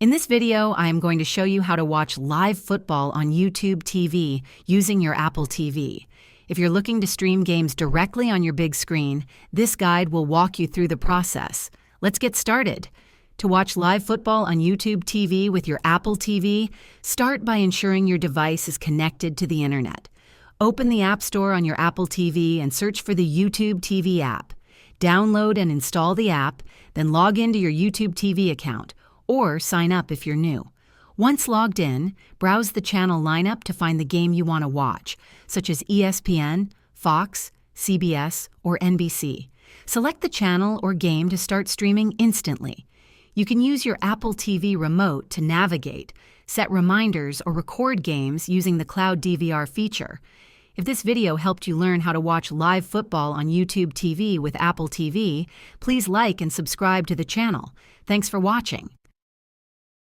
In this video, I am going to show you how to watch live football on YouTube TV using your Apple TV. If you're looking to stream games directly on your big screen, this guide will walk you through the process. Let's get started. To watch live football on YouTube TV with your Apple TV, start by ensuring your device is connected to the internet. Open the App Store on your Apple TV and search for the YouTube TV app. Download and install the app, then log into your YouTube TV account, or sign up if you're new. Once logged in, browse the channel lineup to find the game you want to watch, such as ESPN, Fox, CBS, or NBC. Select the channel or game to start streaming instantly. You can use your Apple TV remote to navigate, set reminders, or record games using the Cloud DVR feature. If this video helped you learn how to watch live football on YouTube TV with Apple TV, please like and subscribe to the channel. Thanks for watching.